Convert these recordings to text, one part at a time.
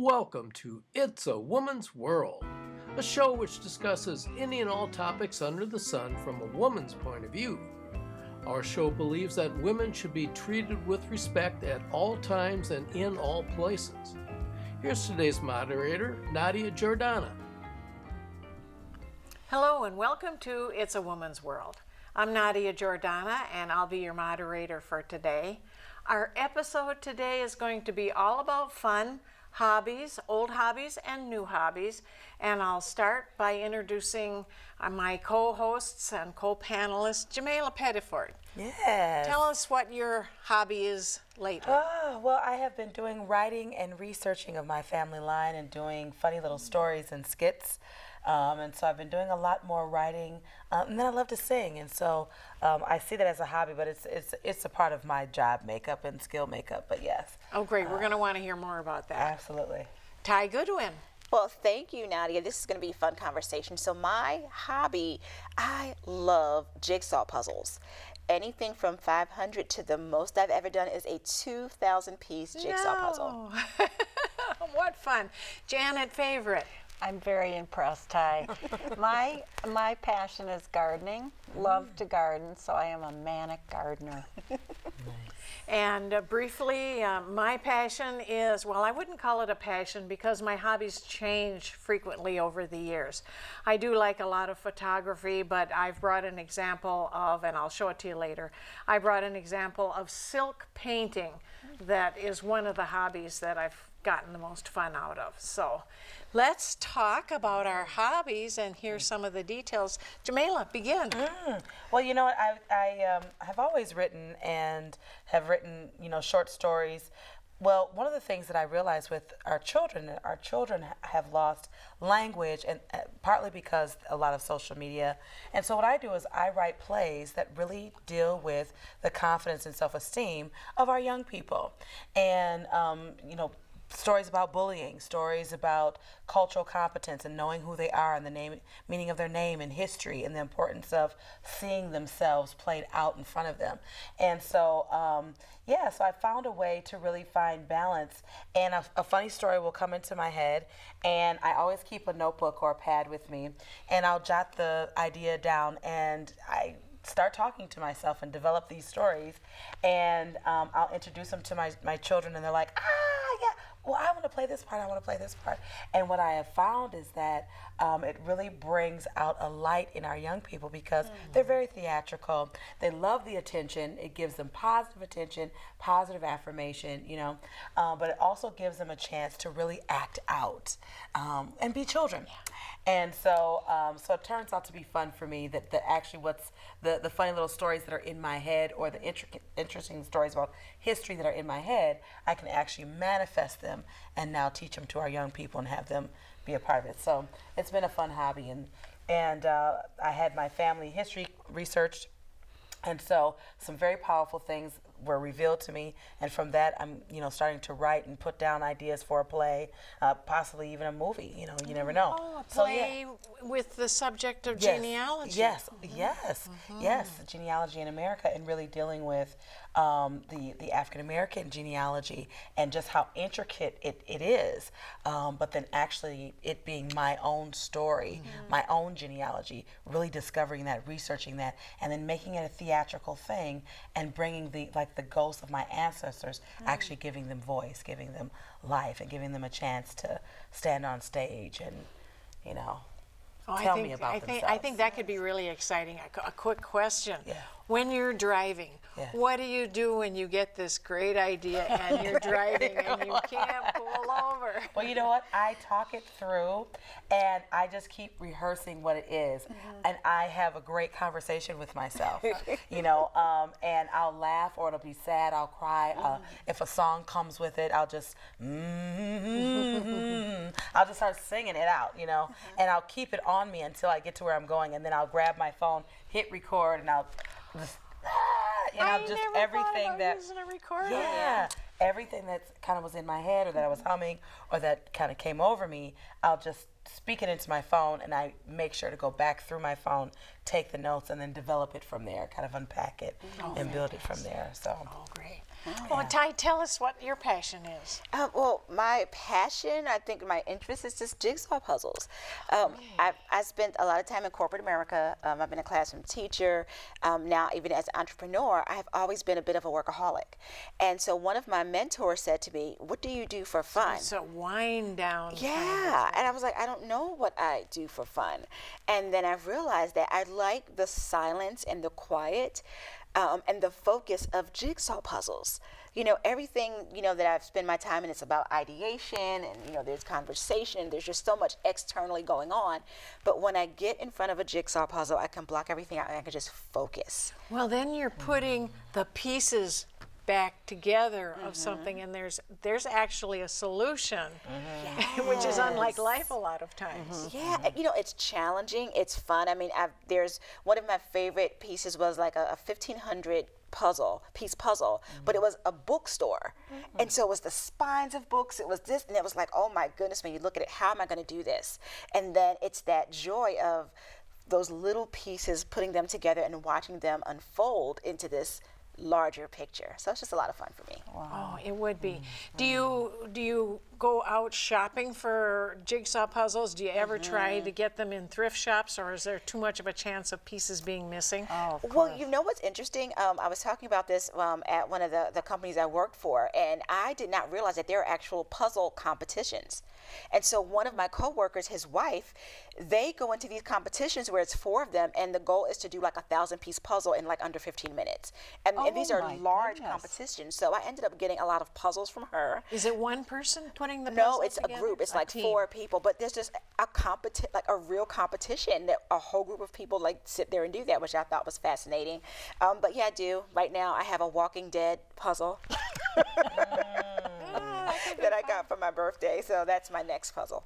Welcome to It's a Woman's World, a show which discusses any and all topics under the sun from a woman's point of view. Our show believes that women should be treated with respect at all times and in all places. Here's today's moderator, Nadia Giordana. Hello and welcome to It's a Woman's World. I'm Nadia Giordana and I'll be your moderator for today. Our episode today is going to be all about fun, hobbies, old hobbies and new hobbies. And I'll start by introducing my co-hosts and co-panelists, Jamela Pettiford. Yes. Tell us what your hobby is lately. Well, I have been doing writing and researching of my family line and doing funny little stories and skits. And so I've been doing a lot more writing, and then I love to sing, and so I see that as a hobby, but it's a part of my job makeup and skill makeup, but yes. Oh, great. We're going to want to hear more about that. Absolutely. Ty Goodwin. Well, thank you, Nadia. This is going to be a fun conversation. So my hobby, I love jigsaw puzzles. Anything from 500 to the most I've ever done is a 2,000-piece jigsaw puzzle. What fun. Janet Favorite. I'm very impressed, Ty. My passion is gardening. Love to garden, so I am a manic gardener. Nice. And briefly, my passion is, well, I wouldn't call it a passion because my hobbies change frequently over the years. I do like a lot of photography, but I've brought an example of, and I'll show it to you later, I brought an example of silk painting that is one of the hobbies that I've gotten the most fun out of. So let's talk about our hobbies and hear some of the details. Jamela, begin. Well, you know what, I have always written and have written, short stories. Well, one of the things that I realized with our children have lost language, and partly because a lot of social media. And so what I do is I write plays that really deal with the confidence and self-esteem of our young people. And, stories about bullying, stories about cultural competence and knowing who they are and the meaning of their name and history and the importance of seeing themselves played out in front of them. And so, so I found a way to really find balance, and a funny story will come into my head, and I always keep a notebook or a pad with me, and I'll jot the idea down, and I start talking to myself and develop these stories, and I'll introduce them to my children, and they're like, yeah, well, I want to play this part, I want to play this part. And what I have found is that it really brings out a light in our young people because they're very theatrical. They love the attention. It gives them positive attention, positive affirmation, but it also gives them a chance to really act out and be children. Yeah. And so it turns out to be fun for me that actually what's the funny little stories that are in my head or the interesting stories about history that are in my head, I can actually manifest them and now teach them to our young people and have them be a part of it. So it's been a fun hobby, and I had my family history researched, and so some very powerful things were revealed to me, and from that I'm starting to write and put down ideas for a play, possibly even a movie. You never know. Oh, a play with the subject of genealogy. Yes, genealogy in America, and really dealing with the African American genealogy and just how intricate it is, but then actually it being my own story, my own genealogy, really discovering that, researching that, and then making it a theatrical thing and bringing the ghosts of my ancestors, actually giving them voice, giving them life, and giving them a chance to stand on stage and, tell me about themselves. I think that could be really exciting. A quick question. Yeah. When you're driving, what do you do when you get this great idea and you're driving and you can't pull over? Well, you know what? I talk it through, and I just keep rehearsing what it is, and I have a great conversation with myself, and I'll laugh, or it'll be sad, I'll cry. If a song comes with it, I'll just I'll just start singing it out, and I'll keep it on me until I get to where I'm going, and then I'll grab my phone, hit record, and I'll just everything that using a recorder. Yeah, everything that kind of was in my head or that I was humming or that kind of came over me, I'll just speak it into my phone, and I make sure to go back through my phone, take the notes, and then develop it from there, kind of unpack it and build it from there. So. Oh, great. Well, Ty, tell us what your passion is. Well, my passion, I think my interest is just jigsaw puzzles. I spent a lot of time in corporate America. I've been a classroom teacher. Now, even as an entrepreneur, I have always been a bit of a workaholic. And so one of my mentors said to me, what do you do for fun? It's a wind down. Yeah, and I was like, I don't know what I do for fun. And then I realized that I like the silence and the quiet and the focus of jigsaw puzzles. You know, everything, you know, that I've spent my time in, it's about ideation and, you know, there's conversation. There's just so much externally going on. But when I get in front of a jigsaw puzzle, I can block everything out and I can just focus. Well, then you're putting the pieces back together of something, and there's actually a solution, which is unlike life a lot of times. Yeah, you know, it's challenging, it's fun. I mean, there's one of my favorite pieces was like a 1500 piece puzzle, but it was a bookstore. And so it was the spines of books, it was this, and it was like, oh my goodness, when you look at it, how am I going to do this? And then it's that joy of those little pieces, putting them together and watching them unfold into this larger picture. So it's just a lot of fun for me. Oh, it would be. Do you go out shopping for jigsaw puzzles? Do you ever try to get them in thrift shops, or is there too much of a chance of pieces being missing? Oh, of Well, course. you know what's interesting? I was talking about this at one of the companies I worked for, and I did not realize that there are actual puzzle competitions. And so one of my coworkers, his wife, they go into these competitions where it's 4 of them, and the goal is to do like a 1,000-piece puzzle in like under 15 minutes. And these are my large goodness. competitions. So I ended up getting a lot of puzzles from her. Is it one person putting the No, puzzle it's together? a group. It's like team. 4 people, but there's just like a real competition that a whole group of people like sit there and do that, which I thought was fascinating. But yeah, I do. Right now, I have a Walking Dead puzzle that I got for my birthday, so that's my next puzzle.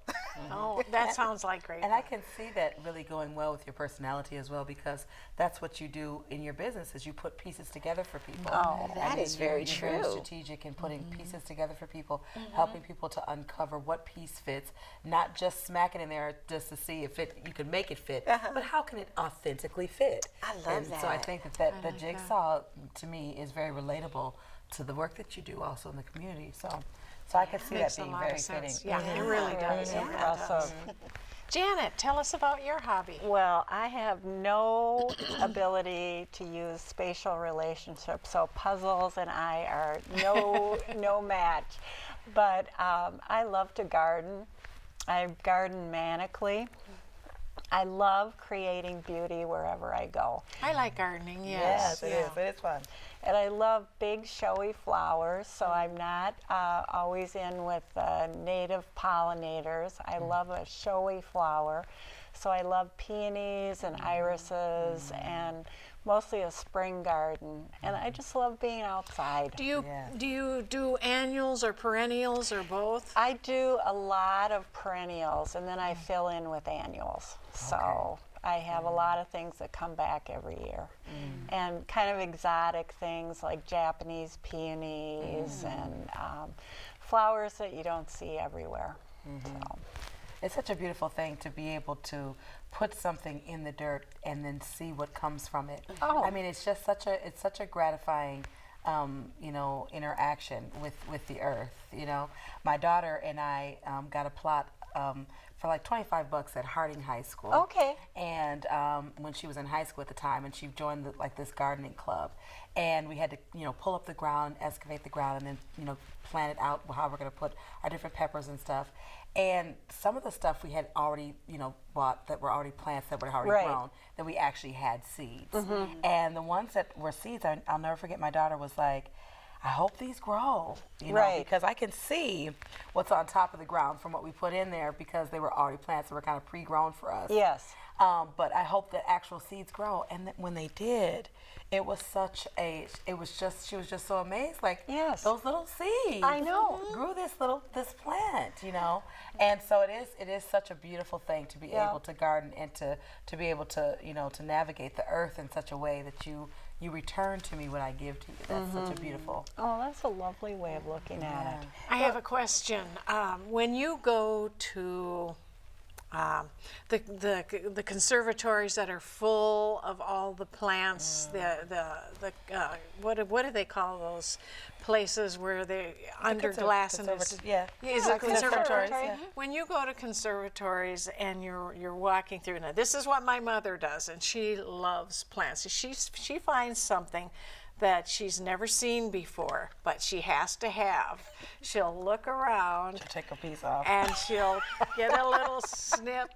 Oh, that sounds like great. And I can see that really going well with your personality as well, because that's what you do in your business is you put pieces together for people. Oh, that And is you're- very you're true. Very strategic in putting pieces together for people, helping people to uncover what piece fits, not just smack it in there just to see if you can make it fit, but how can it authentically fit? I love and So I that. think that the jigsaw to me is very relatable to the work that you do also in the community. So I can see that Makes a being lot very of sense. fitting. Yeah, it really does. It really does. Awesome. Janet, tell us about your hobby. Well, I have no ability to use spatial relationships, so puzzles and I are no match. But I love to garden. I garden manically. I love creating beauty wherever I go. I like gardening, Yes, yes. it is. It is fun. And I love big, showy flowers, so I'm not always in with native pollinators. I love a showy flower. So I love peonies and irises and mostly a spring garden. And I just love being outside. Do you Yeah. do annuals or perennials or both? I do a lot of perennials and then I fill in with annuals. So I have a lot of things that come back every year. And kind of exotic things like Japanese peonies and flowers that you don't see everywhere. So. It's such a beautiful thing to be able to put something in the dirt and then see what comes from it. Oh. I mean, it's just such a gratifying, interaction with the earth. You know, my daughter and I got a plot for like $25 at Harding High School. Okay. And when she was in high school at the time, and she joined this gardening club, and we had to pull up the ground, excavate the ground, and then plan it out how we're going to put our different peppers and stuff. And some of the stuff we had already bought that were already plants that were already Right. grown, that we actually had seeds. And the ones that were seeds, I'll never forget. My daughter was like, I hope these grow, Right. because I can see what's on top of the ground from what we put in there, because they were already plants that were kind of pre-grown for us. Yes. But I hope that actual seeds grow. And when they did, it was she was just so amazed. Like, Yes. those little seeds. I know. Grew this plant, And so it is such a beautiful thing to be Yeah. able to garden and to be able to, to navigate the earth in such a way that you return to me what I give to you. That's such a beautiful. Oh, that's a lovely way of looking at it. I have a question. When you go to the conservatories that are full of all the plants. What do they call those places where they under glass and there's is it conservatories? Yeah. When you go to conservatories and you're walking through, now this is what my mother does, and she loves plants. She finds something that she's never seen before, but she has to have. She'll look around. She'll take a piece off. And she'll get a little snip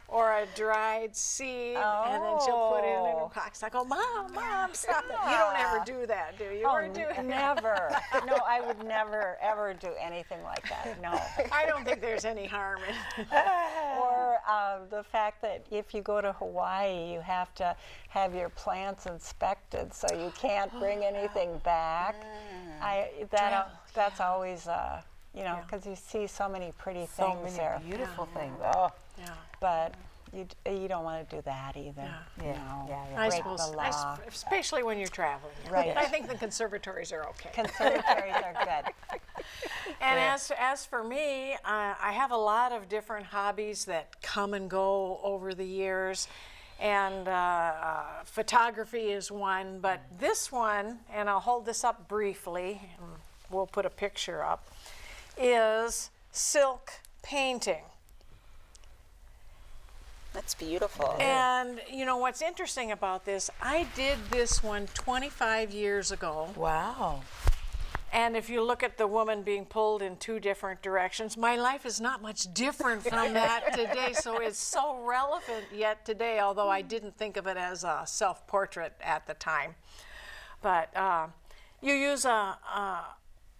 or a dried seed, and then she'll put it in a box. I go, Mom, stop it. You don't ever do that, do you? Or do you? Never. No, I would never, ever do anything like that. No. I don't think there's any harm in it. Or the fact that if you go to Hawaii, you have to have your plants inspected, so you can't bring anything back. That's always, because you see so many pretty things there. Beautiful things. Oh. Yeah. But you don't want to do that either. I Break suppose, the law. especially when you're traveling. Right. I think the conservatories are okay. Conservatories are good. And as for me, I have a lot of different hobbies that come and go over the years. And photography is one, but this one, and I'll hold this up briefly, and we'll put a picture up, is silk painting. That's beautiful. And you know what's interesting about this, I did this one 25 years ago. Wow. And if you look at the woman being pulled in two different directions, my life is not much different from that today. So it's so relevant yet today, although I didn't think of it as a self-portrait at the time. But you use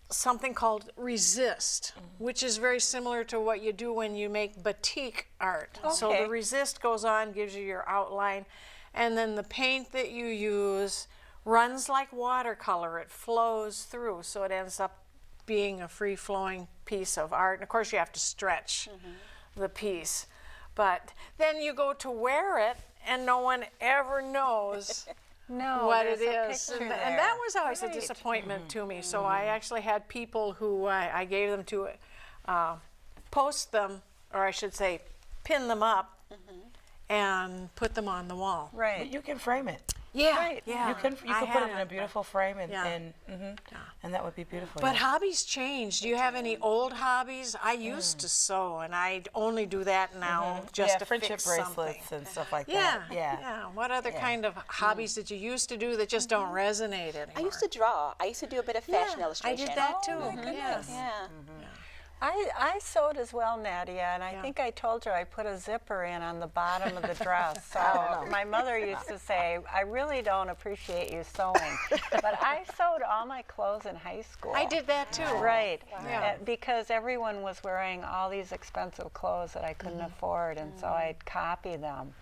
something called resist, which is very similar to what you do when you make batik art. Okay. So the resist goes on, gives you your outline, and then the paint that you use runs like watercolor. It flows through, so it ends up being a free-flowing piece of art. And of course, you have to stretch the piece. But then you go to wear it, and no one ever knows what it is. And that was always a disappointment to me. So I actually had people who I gave them to post them, or I should say, pin them up and put them on the wall. Right. But you can frame it. Yeah, Right. yeah. You can put it in a beautiful frame, and Yeah. and that would be beautiful. But hobbies change. Do you have any old hobbies? I used to sew, and I only do that now just to friendship fix bracelets something. and stuff like Yeah, that. Yeah. What other kind of hobbies did you used to do that just don't resonate anymore? I used to draw. I used to do a bit of fashion I illustration. did that too. my goodness. Yeah. I sewed as well, Nadia, and I think I told you I put a zipper in on the bottom of the dress. So my mother used to say, I really don't appreciate you sewing. But I sewed all my clothes in high school. I did that too. Right, Yeah. because everyone was wearing all these expensive clothes that I couldn't afford, and so I'd copy them.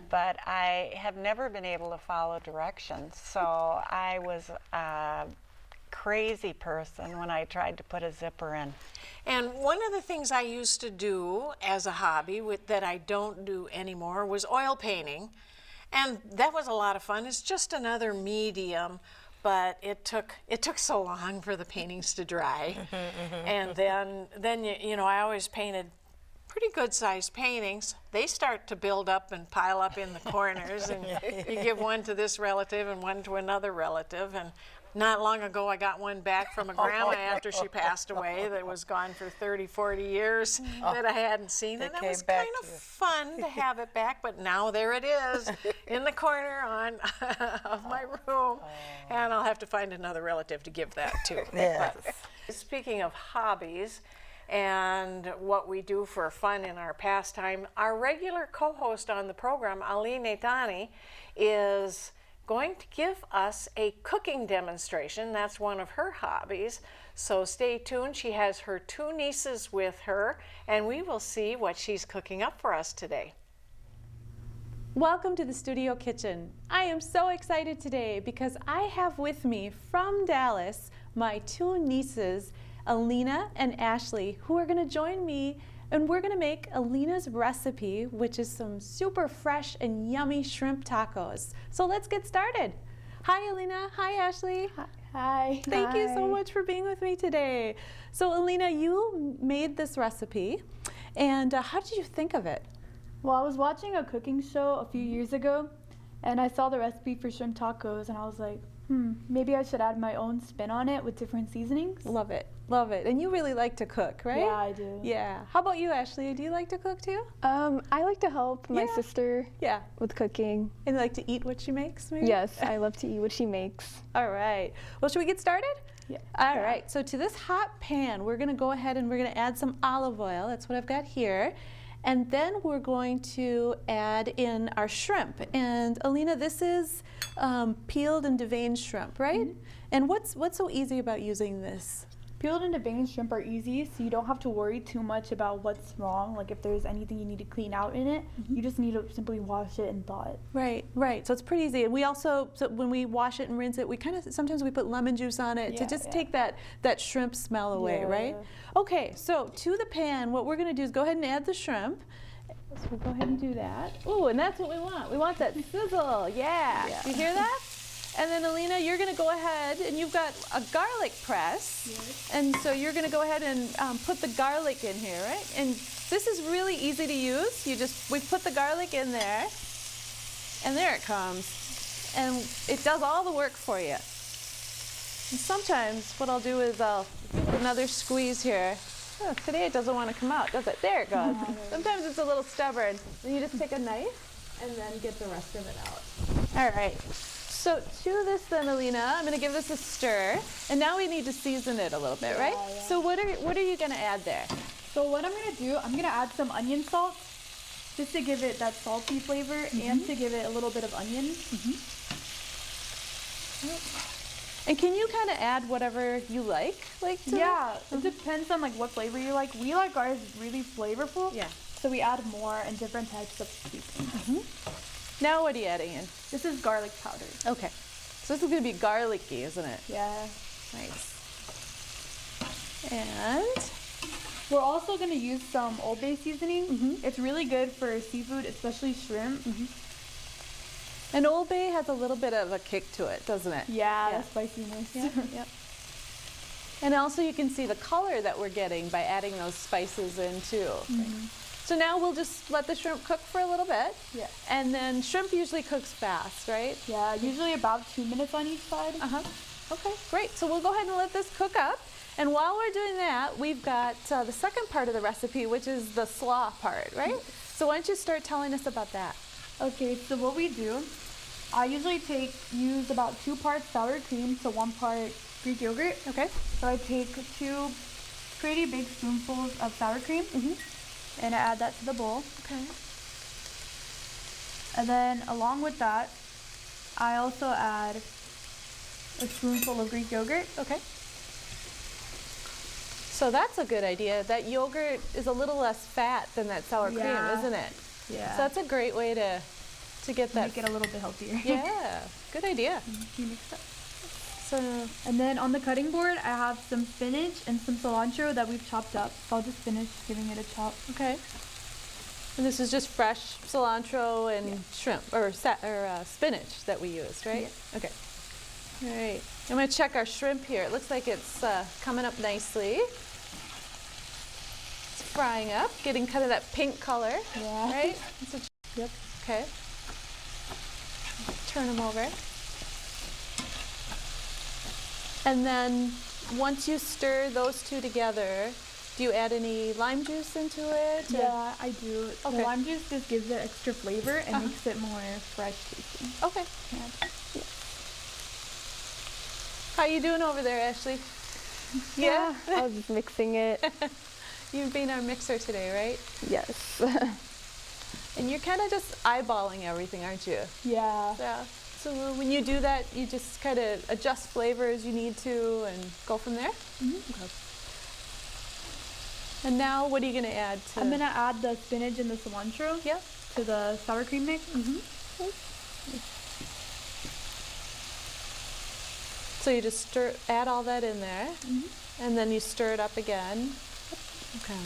But I have never been able to follow directions, so I was a crazy person when I tried to put a zipper in. And one of the things I used to do as a hobby that I don't do anymore was oil painting. And that was a lot of fun. It's just another medium, but it took so long for the paintings to dry. And then I always painted pretty good sized paintings. They start to build up and pile up in the corners, and you give one to this relative and one to another relative. And not long ago, I got one back from a grandma after she passed away that was gone for 30, 40 years that I hadn't seen. And it was kind of fun to have it back, but now there it is in the corner of my room. And I'll have to find another relative to give that to. Yes. Speaking of hobbies and what we do for fun in our pastime, our regular co-host on the program, Ali Naitani, is going to give us a cooking demonstration. That's one of her hobbies. So stay tuned. She has her two nieces with her, and we will see what she's cooking up for us today. Welcome to the Studio Kitchen. I am so excited today because I have with me from Dallas my two nieces, Alina and Ashley, who are going to join me, and we're going to make Alina's recipe, which is some super fresh and yummy shrimp tacos. So let's get started. Hi, Alina. Hi, Ashley. Hi. Thank you so much for being with me today. So, Alina, you made this recipe, and how did you think of it? Well, I was watching a cooking show a few years ago, and I saw the recipe for shrimp tacos, and I was like, maybe I should add my own spin on it with different seasonings. Love it. Love it. And you really like to cook, right? Yeah, I do. Yeah. How about you, Ashley? Do you like to cook too? I like to help my Yeah. sister Yeah. with cooking. And you like to eat what she makes, maybe? Yes, I love to eat what she makes. All right. Well, should we get started? Yeah. All right. So to this hot pan, we're going to go ahead and we're going to add some olive oil. That's what I've got here. And then we're going to add in our shrimp. And Alina, this is peeled and deveined shrimp, right? And what's so easy about using this? Peeled and deveined shrimp are easy, so you don't have to worry too much about what's wrong. Like if there's anything you need to clean out in it, you just need to simply wash it and thaw it. Right, right. So it's pretty easy. And we also, so when we wash it and rinse it, we kind of, sometimes we put lemon juice on it to just take that shrimp smell away, right? Okay, so to the pan, what we're going to do is go ahead and add the shrimp. So we'll go ahead and do that. Ooh, and that's what we want. We want that sizzle. Yeah. You hear that? And then Alina, you're going to go ahead, and you've got a garlic press. Yes. And so you're going to go ahead and put the garlic in here, right? And this is really easy to use. We put the garlic in there, and there it comes. And it does all the work for you. And sometimes what I'll do is I'll give it another squeeze here. Oh, today it doesn't want to come out, does it? There it goes. Sometimes it's a little stubborn. Then you just take a knife and then get the rest of it out. All right. So to this then, Alina, I'm going to give this a stir. And now we need to season it a little bit, right? Yeah. So what are you going to add there? So what I'm going to do, I'm going to add some onion salt just to give it that salty flavor and to give it a little bit of onion. And can you kind of add whatever you like to Yeah, it depends on like what flavor you like. We like ours really flavorful. Yeah. So we add more and different types of seasonings. Now what are you adding in? This is garlic powder. Okay. So this is going to be garlicky, isn't it? Yeah. Nice. And We're also going to use some Old Bay seasoning. It's really good for seafood, especially shrimp. and Old Bay has a little bit of a kick to it, doesn't it? Yeah, the spiciness. Yep. And also you can see the color that we're getting by adding those spices in too. So now we'll just let the shrimp cook for a little bit. Yeah. And then shrimp usually cooks fast, right? Yeah, usually about 2 minutes on each side. Okay, great. So we'll go ahead and let this cook up. And while we're doing that, we've got the second part of the recipe, which is the slaw part, right? So why don't you start telling us about that? Okay, so what we do, I usually use about 2 parts sour cream to 1 part Greek yogurt. Okay. So I take 2 pretty big spoonfuls of sour cream and I add that to the bowl. Okay. And then along with that, I also add a spoonful of Greek yogurt. Okay. So that's a good idea. That yogurt is a little less fat than that sour cream, isn't it? Yeah. So that's a great way to get that. Make it a little bit healthier. Yeah, good idea. You mix up. So, And then on the cutting board, I have some spinach and some cilantro that we've chopped up. So I'll just finish giving it a chop. okay. And this is just fresh cilantro and shrimp or spinach that we used, right? Yeah. Okay. All right. I'm going to check our shrimp here. It looks like it's coming up nicely. It's frying up, getting kind of that pink color. Yeah. Right? Yep. Okay. Turn them over. And then once you stir those two together, do you add any lime juice into it? or- Yeah, I do. Okay. The lime juice just gives it extra flavor and makes it more fresh tasting. Okay. How you doing over there, Ashley? Yeah? I was just mixing it. You've been our mixer today, right? Yes. And you're kind of just eyeballing everything, aren't you? Yeah. Yeah. So when you do that, you just kind of adjust flavor as you need to and go from there? Okay. And now what are you going to add to? I'm going to add the spinach and the cilantro to the sour cream mix. So you just add all that in there, and then you stir it up again. Okay.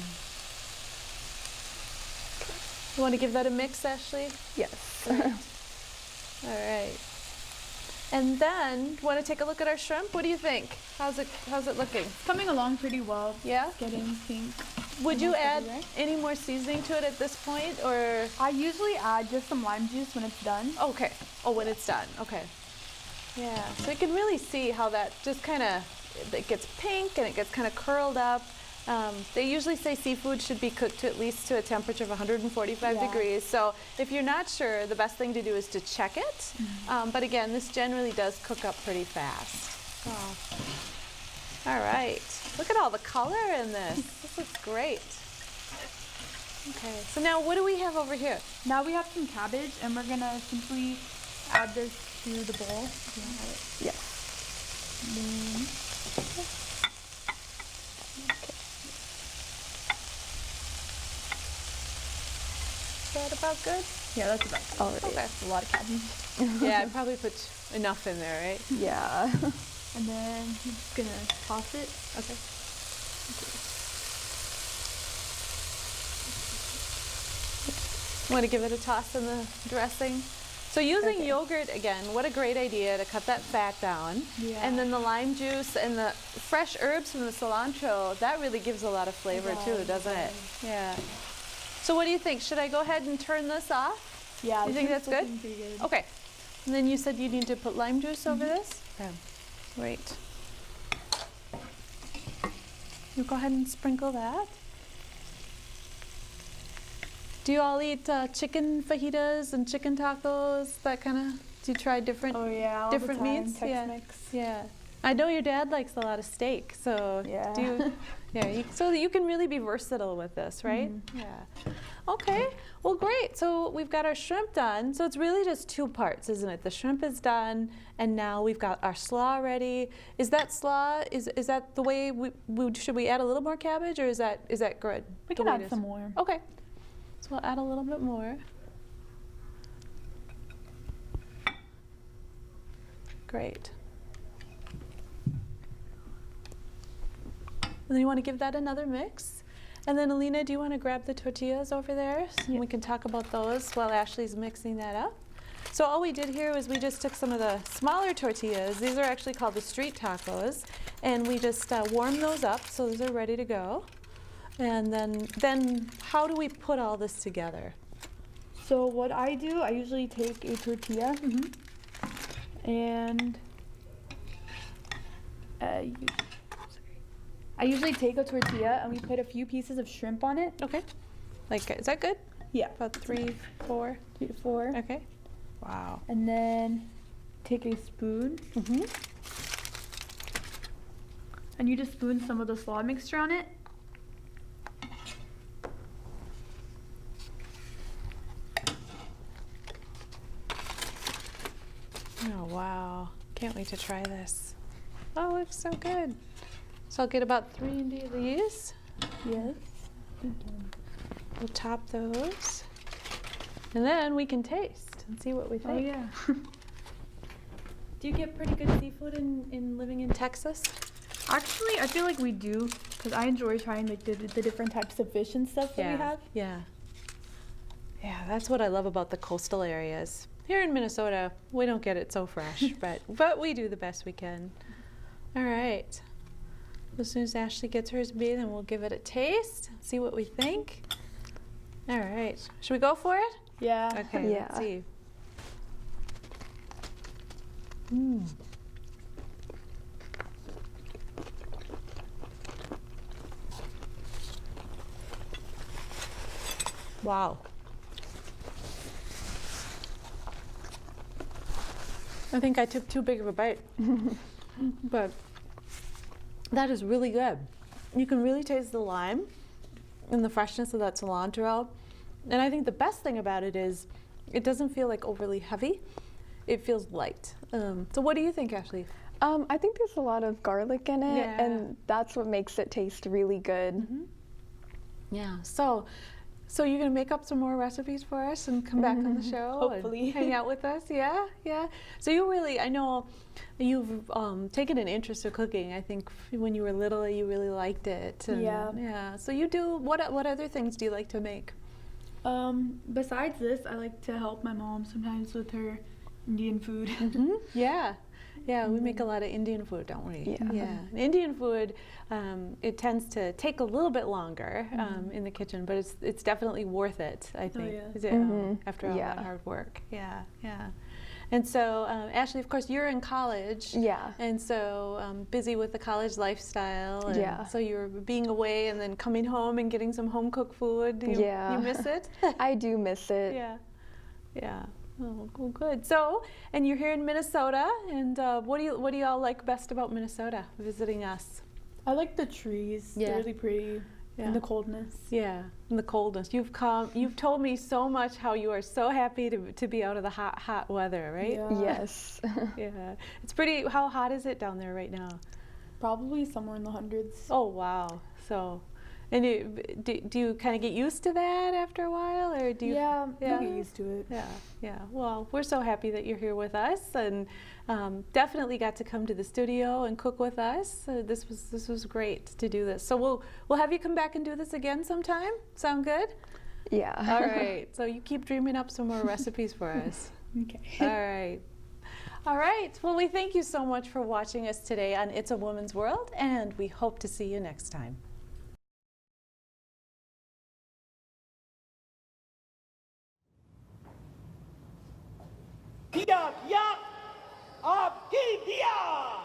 You want to give that a mix, Ashley? Yes. All right. And then, want to take a look at our shrimp? What do you think? How's it looking? Coming along pretty well. Yeah? Getting pink. Would you almost add everywhere. any more seasoning to it at this point, or? I usually add just some lime juice when it's done. Okay. Oh, when it's done. Okay. Yeah. So you can really see how that just kind of, it gets pink and it gets kind of curled up. They usually say seafood should be cooked to at least to a temperature of 145 Yeah. degrees. So if you're not sure, the best thing to do is to check it. But again, this generally does cook up pretty fast. All right. Look at all the color in this. This looks great. Okay. So now what do we have over here? Now we have some cabbage, and we're gonna simply add this to the bowl. Do you wanna add it? Yes. Is that about good? Yeah, that's about it. Already. Okay. A lot of cabbage. Yeah, I probably put enough in there, right? Yeah. And then I'm just gonna toss it. Okay. Want to give it a toss in the dressing? So using Okay. yogurt, again, what a great idea to cut that fat down. Yeah. And then the lime juice and the fresh herbs from the cilantro, that really gives a lot of flavor too, doesn't it? Yeah. So what do you think? Should I go ahead and turn this off? Yeah. You think this that's is good? looking pretty good. Okay. And then you said you need to put lime juice over this? Okay. Great. You go ahead and sprinkle that. Do you all eat chicken fajitas and chicken tacos? That kind of, do you try different Oh yeah, all different the time. meats? Yeah. Tex-Mex. Yeah. I know your dad likes a lot of steak, so Yeah. do you, yeah, so you can really be versatile with this, right? Yeah. Okay. Well, great. So we've got our shrimp done. So it's really just two parts, isn't it? The shrimp is done, and now we've got our slaw ready. Is that slaw? Is that the way we should we add a little more cabbage, or is that good? We the can way add it is? some more. Okay. So we'll add a little bit more. Great. And then you want to give that another mix. And then Alina, do you want to grab the tortillas over there? So we can talk about those while Ashley's mixing that up. So all we did here was we just took some of the smaller tortillas. These are actually called the street tacos. And we just warmed those up, so those are ready to go. And then how do we put all this together? So what I do, I usually take a tortilla and I usually take a tortilla and we put a few pieces of shrimp on it. Okay. Like, is that good? Yeah. About 3, 4? 3 to 4. Okay. Wow. And then take a spoon and you just spoon some of the slaw mixture on it. Oh, wow. Can't wait to try this. Oh, it looks so good. So I'll get about 3 of these. Yes. We'll top those. And then we can taste and see what we think. Oh yeah. Do you get pretty good seafood in living in Texas? Actually, I feel like we do because I enjoy trying like the different types of fish and stuff that we have. Yeah. Yeah, that's what I love about the coastal areas. Here in Minnesota, we don't get it so fresh, but we do the best we can. All right. As soon as Ashley gets hers made, then we'll give it a taste, see what we think. All right. Should we go for it? Yeah. Okay, Yeah. let's see. Wow. I think I took too big of a bite, but that is really good. You can really taste the lime and the freshness of that cilantro. And I think the best thing about it is it doesn't feel like overly heavy. It feels light. So what do you think, Ashley? I think there's a lot of garlic in it, Yeah. and that's what makes it taste really good. Yeah. So you're gonna make up some more recipes for us and come back on the show Hopefully. and hang out with us. Yeah, yeah. So you really, I know you've taken an interest in cooking. I think when you were little, you really liked it. And, Yeah. Yeah. So you do. What other things do you like to make? Besides this, I like to help my mom sometimes with her Indian food. Yeah. Yeah, we make a lot of Indian food, don't we? Yeah. Yeah. And Indian food, it tends to take a little bit longer in the kitchen, but it's definitely worth it, I think. yeah. Is it, after all that hard work. Yeah, yeah. And so, Ashley, of course, you're in college. Yeah. And so busy with the college lifestyle. And Yeah. so you're being away and then coming home and getting some home cooked food. You miss it? I do miss it. Yeah. Yeah. Oh, well, good. So, and you're here in Minnesota, and what do you all like best about Minnesota? Visiting us. I like the trees. Yeah. They're really pretty. Yeah. And the coldness. Yeah, and the coldness. You've told me so much how you are so happy to be out of the hot weather, right? Yeah. Yes. Yeah. It's pretty. How hot is it down there right now? Probably somewhere in the hundreds. Oh wow. So, and do you kind of get used to that after a while, or do you? Yeah, I get used to it. Yeah, yeah. Well, we're so happy that you're here with us, and definitely got to come to the studio and cook with us. This was great to do this. So we'll have you come back and do this again sometime. Sound good? Yeah. All right. So you keep dreaming up some more recipes for us. Okay. All right. All right. Well, we thank you so much for watching us today on It's a Woman's World, and we hope to see you next time. Kiak yak, ab ki dia.